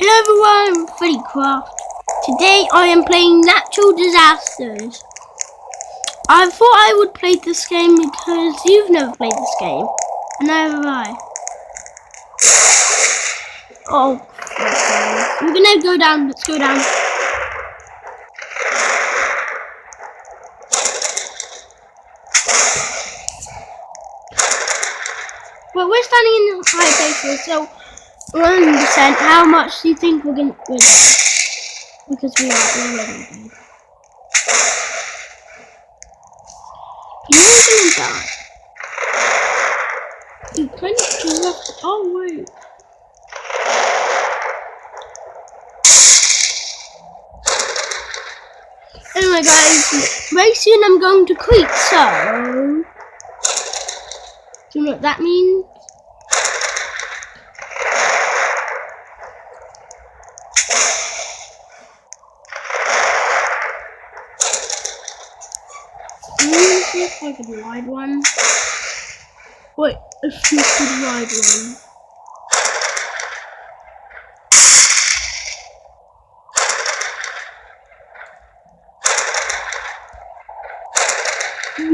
Hello everyone, FreddyCraft. Today I am playing Natural Disasters. I thought I would play this game because you've never played this game, and neither have I. Oh, okay. We're gonna go down. Let's go down. Well, we're standing in high places, so 100%. How much do you think we're gonna win? Because we are already dead. You know we're gonna die. You kind of just left. Oh wait. Anyway, guys, very soon I'm going to quit. So, do you know what that means? Let me see if I could ride one. Wait, if you could ride one.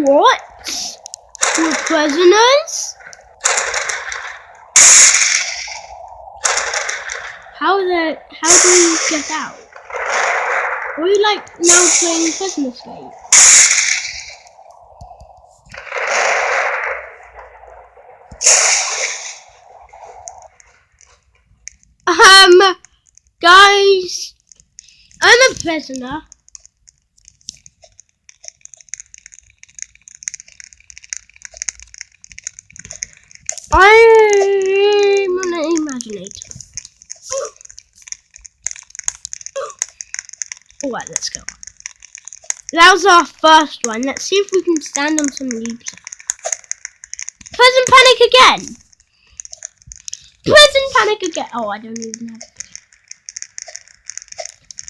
What? We're prisoners? How do we get out? Are we like now playing Prison Escape? Guys, I'm a prisoner. I'm an imaginator. Alright, let's go. That was our first one. Let's see if we can stand on some leaves. Prison panic again! Prison panic again! Oh, I don't even know.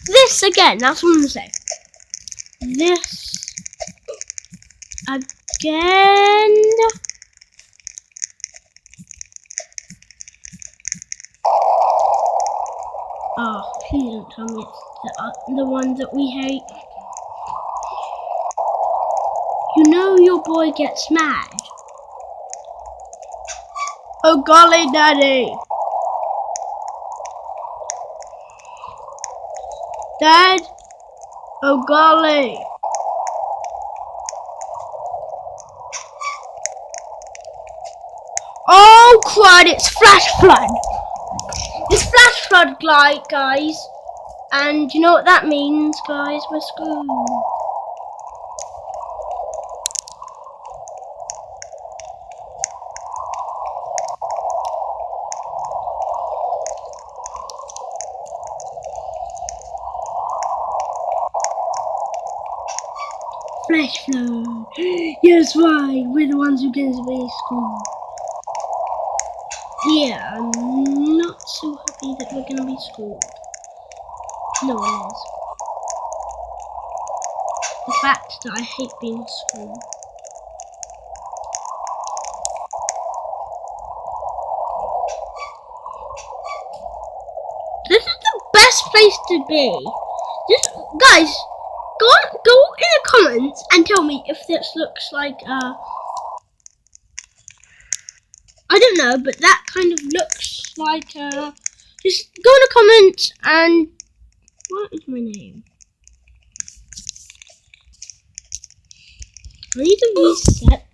This again, that's what I'm gonna say. This again. Oh, please don't tell me it's the one that we hate. You know your boy gets mad. Oh golly daddy. Dad. Oh golly. Oh crud, it's flash flood. It's flash flood, guys. And you know what that means, guys? We're screwed. Flash flood. Yes, right. We're the ones who get to be screwed. Yeah, I'm not so happy that we're gonna be screwed. No one is. The fact that I hate being screwed. This is the best place to be. Guys, go in the comments and tell me if this looks like I don't know, but that kind of looks like just go in the comments and what is my name? I need to reset.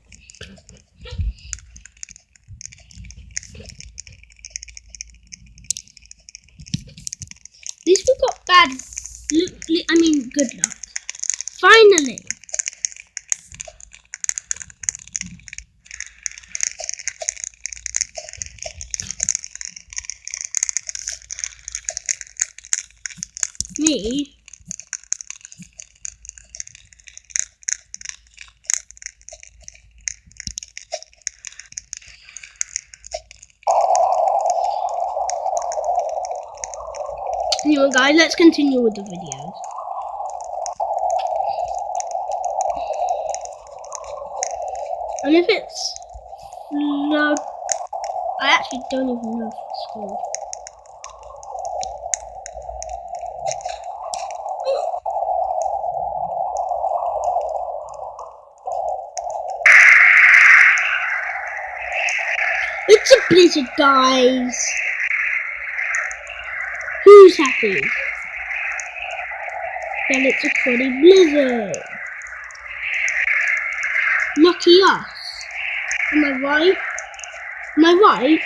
At least we got bad. Good luck. Finally. Me. Anyway, guys, let's continue with the videos. And if it's no, I actually don't even know if it's called. It's a blizzard, guys. Who's happy? Then it's a pretty blizzard. Lucky us. Am I right? Am I right?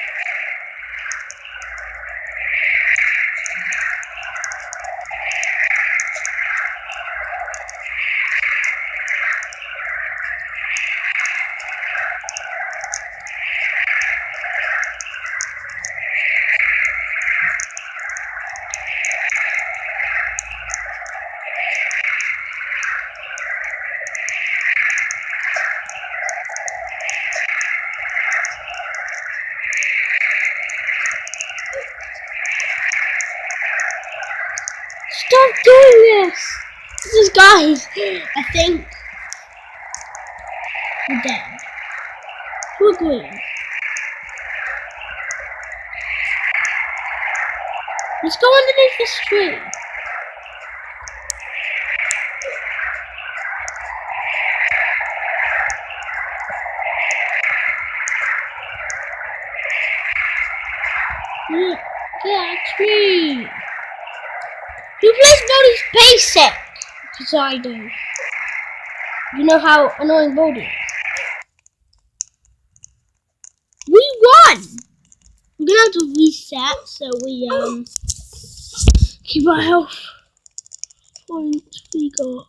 Stop doing this! This is, guys, I think we're dead. We're green. Let's go underneath this tree. Look, that tree. Who plays Baldi's Basic? Because I do. You know how annoying Baldi is. We won! We're gonna have to reset so we keep our health points we got.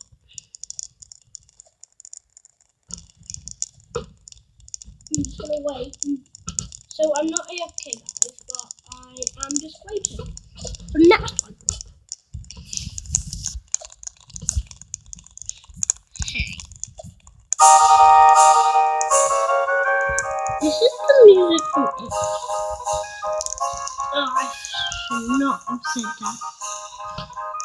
I'm just gonna wait. So I'm not AFK, guys, but I am just waiting for the next one. This is the music from it. Oh, I should not have said that.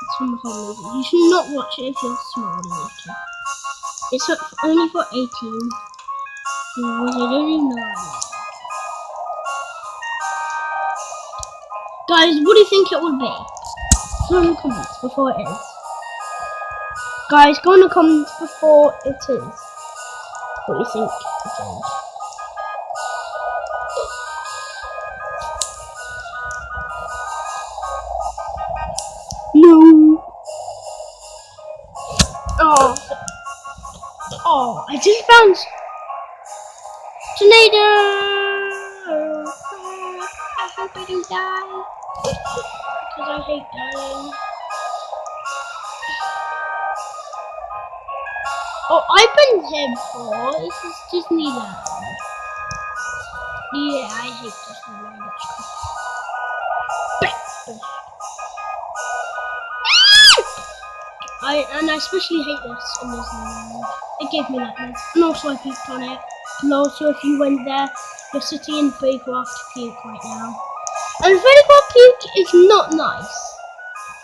It's from the whole movie. You should not watch it if you're smaller than 18. It's only for 18. Because I don't even know. Guys, what do you think it would be? Go in the comments before it is. Guys, go in the comments before it is. What you think it is. No. Oh, I just found tornado. I hope I don't die because I hate dying. Oh, I've been here before. This is Disneyland. Yeah, I hate Disneyland. I especially hate this in Disneyland. It gave me nightmares. And also I puked on it. And also if you went there, you're sitting in Freddy Craft puke right now. And Freddy Craft puke is not nice.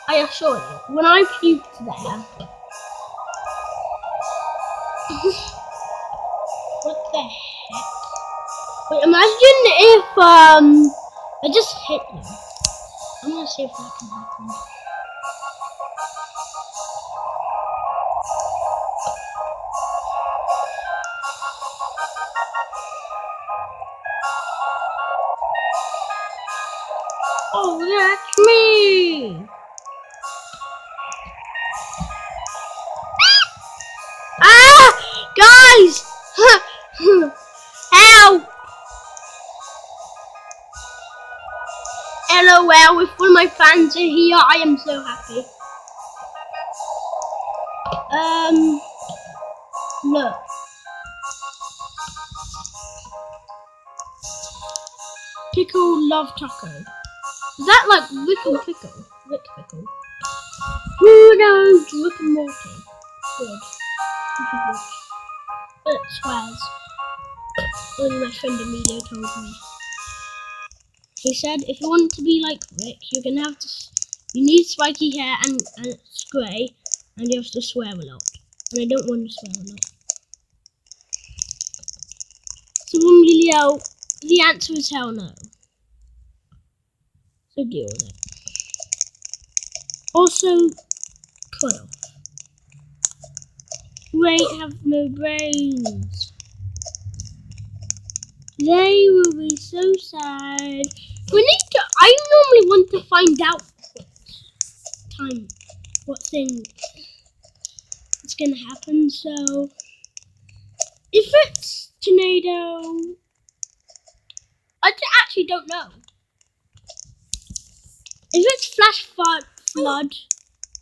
I assure you. When I puked there. What the heck? Wait, imagine if I just hit you. I'm gonna see if that can happen. Oh, that's me! Ah! Guys! Help! LOL, if one of my fans are here, I am so happy. Look. Pickle love taco. Is that like Rick and Pickle? Rick Pickle. Who knows Rick and Morty? Good. It swears. Only my friend Emilio told me. He said if you want to be like Rick, you're gonna have to. You need spiky hair and it's grey, and you have to swear a lot. And I don't want to swear a lot. So Emilio, the answer is hell no. So deal with it. Also, cut off. Wait, have no brains. They will be so sad. We need to. I normally want to find out what thing is gonna happen. So if it's tornado, I actually don't know. If it's flash flood,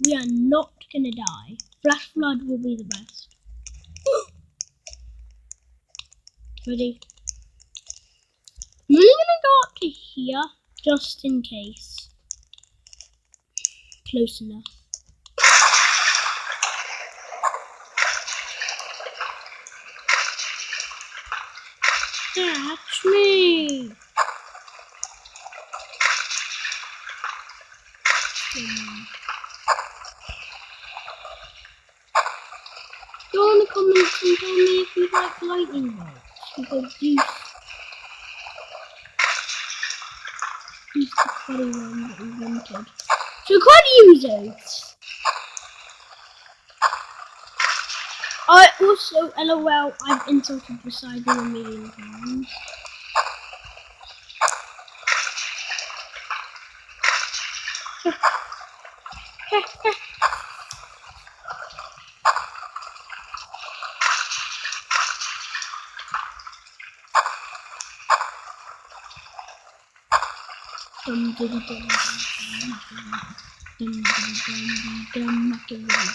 we are not gonna die. Flash flood will be the best. Ready? I'm only gonna go up to here just in case. Close enough. Catch me! Go in the comments and tell me if you like lightning bolts, because these the funny one that we wanted. So we can't use those. I also, LOL, I've insulted Poseidon 1,000,000 times. Macarena.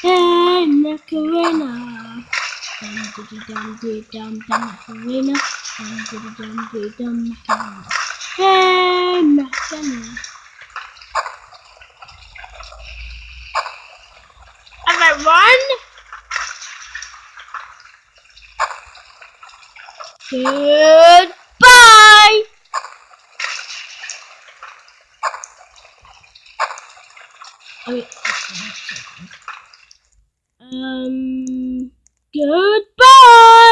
Hey, Macarena. Macarena. Macarena. Hey, Macarena. Have I run? Goodbye. Goodbye.